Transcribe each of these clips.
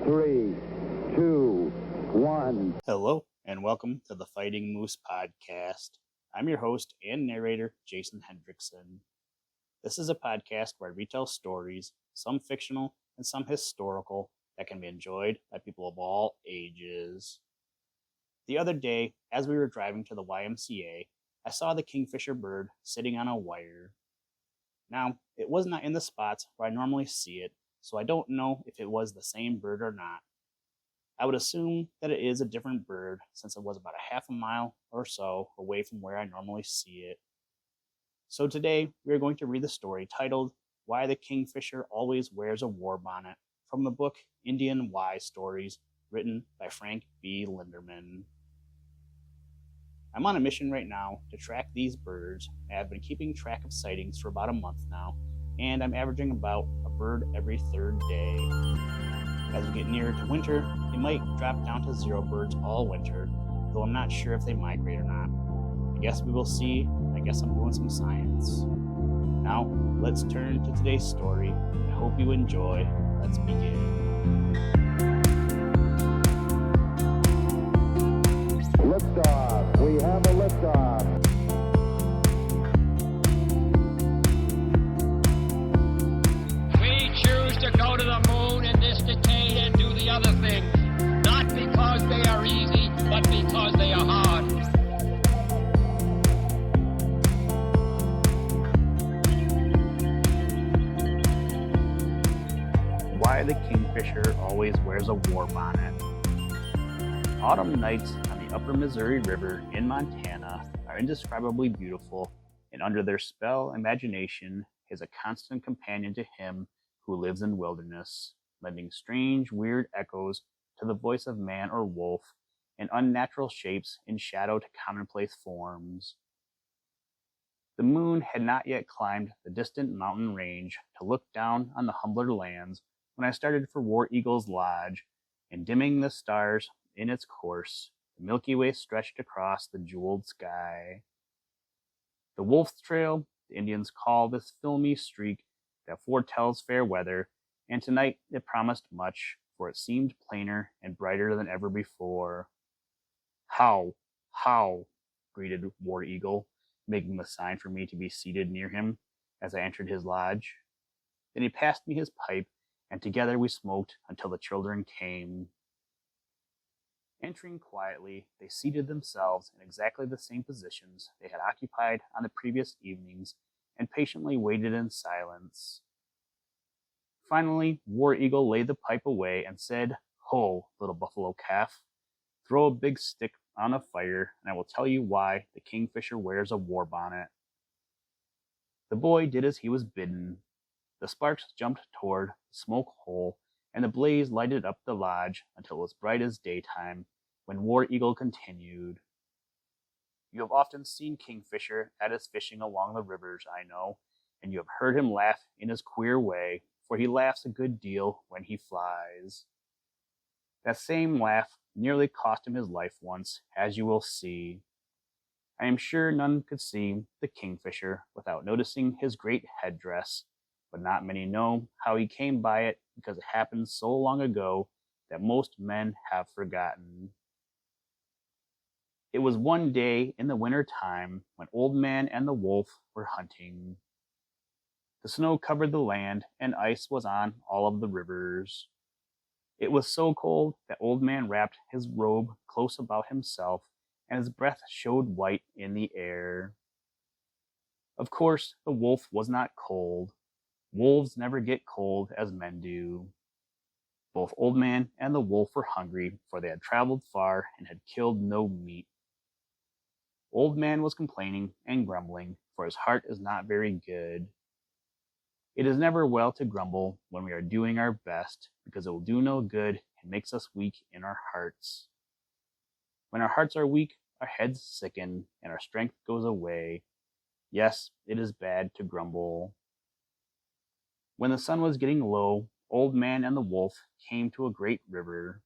3, 2, 1. Hello, and welcome to the Fighting Moose Podcast. I'm your host and narrator, Jason Hendrickson. This is a podcast where I retell stories, some fictional and some historical, that can be enjoyed by people of all ages. The other day, as we were driving to the YMCA, I saw the kingfisher bird sitting on a wire. Now, it was not in the spots where I normally see it, so I don't know if it was the same bird or not. I would assume that it is a different bird since it was about a half a mile or so away from where I normally see it. So today we are going to read the story titled Why the Kingfisher Always Wears a War-Bonnet from the book Indian Why Stories, written by Frank B. Linderman. I'm on a mission right now to track these birds, and I've been keeping track of sightings for about a month now, and I'm averaging about a bird every third day. As we get nearer to winter, they might drop down to 0 birds all winter, though I'm not sure if they migrate or not. I guess we will see. I guess I'm doing some science. Now, let's turn to today's story. I hope you enjoy. Let's begin. Liftoff. We have a liftoff. We choose to go to the moon in this decade and do the other things, not because they are easy, but because they are hard. Why the Kingfisher Always Wears a War-Bonnet. Autumn nights on the upper Missouri River in Montana are indescribably beautiful, and under their spell, imagination is a constant companion to him who lives in wilderness, lending strange, weird echoes to the voice of man or wolf, and unnatural shapes in shadow to commonplace forms. The moon had not yet climbed the distant mountain range to look down on the humbler lands when I started for War Eagle's Lodge, and dimming the stars in its course, the Milky Way stretched across the jeweled sky. The Wolf's Trail, the Indians call this filmy streak that foretells fair weather, and tonight it promised much, for it seemed plainer and brighter than ever before. How, greeted War Eagle, making the sign for me to be seated near him as I entered his lodge. Then he passed me his pipe, and together we smoked until the children came. Entering quietly, they seated themselves in exactly the same positions they had occupied on the previous evenings and patiently waited in silence. Finally, War Eagle laid the pipe away and said, "Ho, little buffalo calf, throw a big stick on the fire, and I will tell you why the kingfisher wears a war-bonnet." The boy did as he was bidden. The sparks jumped toward the smoke hole, and the blaze lighted up the lodge until it was bright as daytime, when War Eagle continued. "You have often seen Kingfisher at his fishing along the rivers, I know, and you have heard him laugh in his queer way, for he laughs a good deal when he flies. That same laugh nearly cost him his life once, as you will see. I am sure none could see the Kingfisher without noticing his great headdress, but not many know how he came by it because it happened so long ago that most men have forgotten. It was one day in the winter time when Old Man and the Wolf were hunting. The snow covered the land, and ice was on all of the rivers. It was so cold that Old Man wrapped his robe close about himself, and his breath showed white in the air. Of course, the wolf was not cold. Wolves never get cold as men do. Both Old Man and the wolf were hungry, for they had traveled far and had killed no meat. Old Man was complaining and grumbling, for his heart is not very good. It is never well to grumble when we are doing our best, because it will do no good and makes us weak in our hearts. When our hearts are weak, our heads sicken, and our strength goes away. Yes, it is bad to grumble. When the sun was getting low, Old Man and the wolf came to a great river.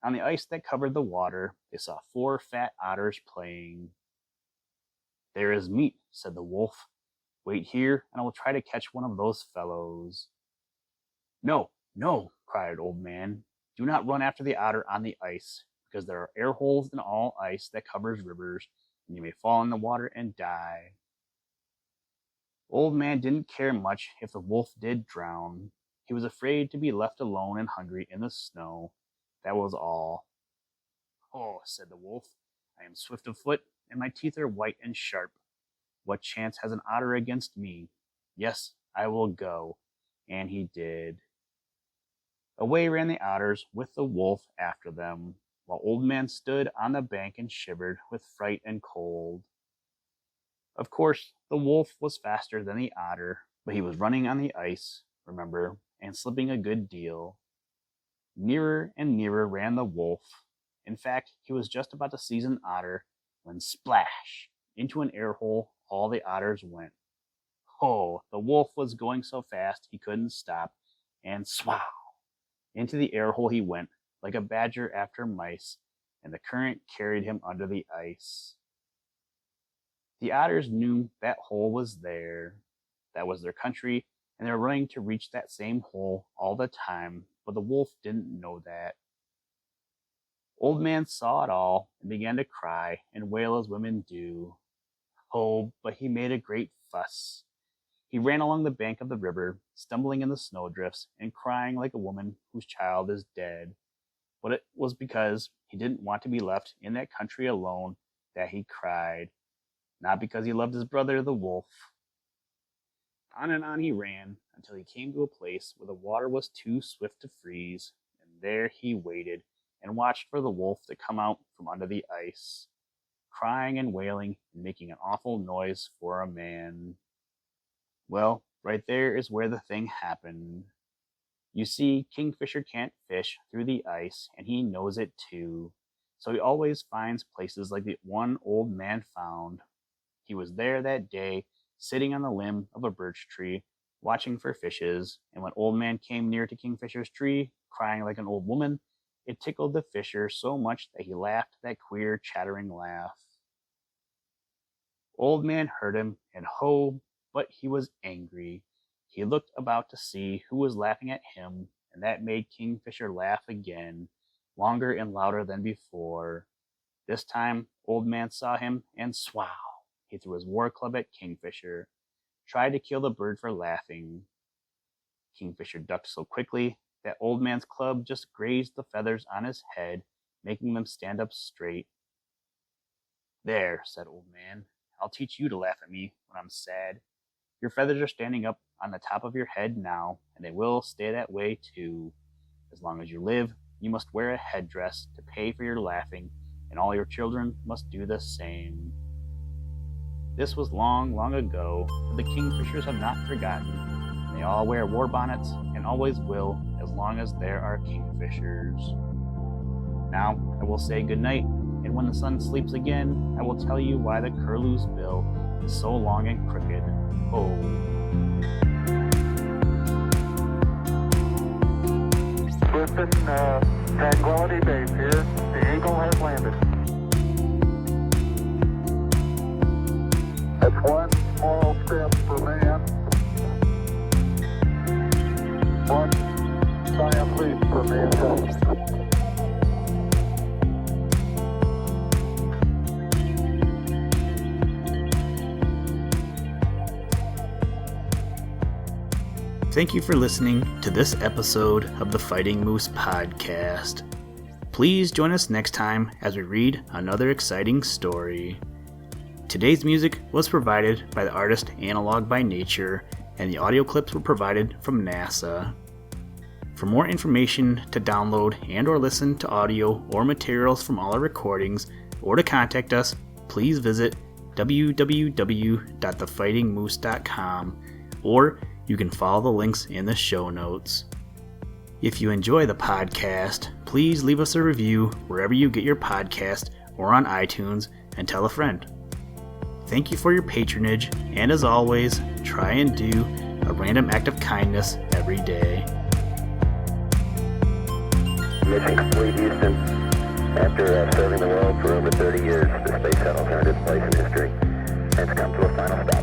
On the ice that covered the water, they saw 4 fat otters playing. "There is meat," said the wolf. "Wait here, and I will try to catch one of those fellows." No, cried Old Man. "Do not run after the otter on the ice, because there are air holes in all ice that covers rivers, and you may fall in the water and die." Old Man didn't care much if the wolf did drown. He was afraid to be left alone and hungry in the snow. That was all. "Oh," said the wolf, "I am swift of foot, and my teeth are white and sharp. What chance has an otter against me? Yes, I will go." And he did. Away ran the otters with the wolf after them, while Old Man stood on the bank and shivered with fright and cold. Of course, the wolf was faster than the otter, but he was running on the ice, remember, and slipping a good deal. Nearer and nearer ran the wolf. In fact, he was just about to seize an otter when splash! Into an air hole all the otters went. Oh, the wolf was going so fast he couldn't stop, and swow! Into the air hole he went, like a badger after mice, and the current carried him under the ice. The otters knew that hole was there. That was their country, and they were running to reach that same hole all the time, but the wolf didn't know that. Old Man saw it all and began to cry and wail as women do. Oh, but he made a great fuss. He ran along the bank of the river, stumbling in the snowdrifts and crying like a woman whose child is dead. But it was because he didn't want to be left in that country alone that he cried, not because he loved his brother the wolf. On and on he ran until he came to a place where the water was too swift to freeze, and there he waited and watched for the wolf to come out from under the ice, crying and wailing and making an awful noise for a man. Well, right there is where the thing happened. You see, Kingfisher can't fish through the ice, and he knows it too, so he always finds places like the one Old Man found. He was there that day, sitting on the limb of a birch tree, watching for fishes, and when Old Man came near to Kingfisher's tree, crying like an old woman, it tickled the fisher so much that he laughed that queer, chattering laugh. Old Man heard him, and ho, but he was angry. He looked about to see who was laughing at him, and that made Kingfisher laugh again, longer and louder than before. This time, Old Man saw him, and swow! He threw his war club at Kingfisher, tried to kill the bird for laughing. Kingfisher ducked so quickly that Old Man's club just grazed the feathers on his head, making them stand up straight. "There," said Old Man, "I'll teach you to laugh at me when I'm sad. Your feathers are standing up on the top of your head now, and they will stay that way too. As long as you live, you must wear a headdress to pay for your laughing, and all your children must do the same." This was long, long ago, but the Kingfishers have not forgotten. They all wear war bonnets and always will as long as there are Kingfishers. Now I will say good night, and when the sun sleeps again, I will tell you why the curlew's bill is so long and crooked. Oh. Listen, Tranquility Base here. The Eagle has landed. That's one small step for man, one giant leap for mankind. Thank you for listening to this episode of the Fighting Moose podcast. Please join us next time as we read another exciting story. Today's music was provided by the artist Analog by Nature, and the audio clips were provided from NASA. For more information to download and or listen to audio or materials from all our recordings, or to contact us, please visit www.thefightingmoose.com, or you can follow the links in the show notes. If you enjoy the podcast, please leave us a review wherever you get your podcast or on iTunes, and tell a friend. Thank you for your patronage, and as always, try and do a random act of kindness every day. Mission complete, Houston. After serving the world for over 30 years, the space shuttle turned its place in history and has come to a final stop.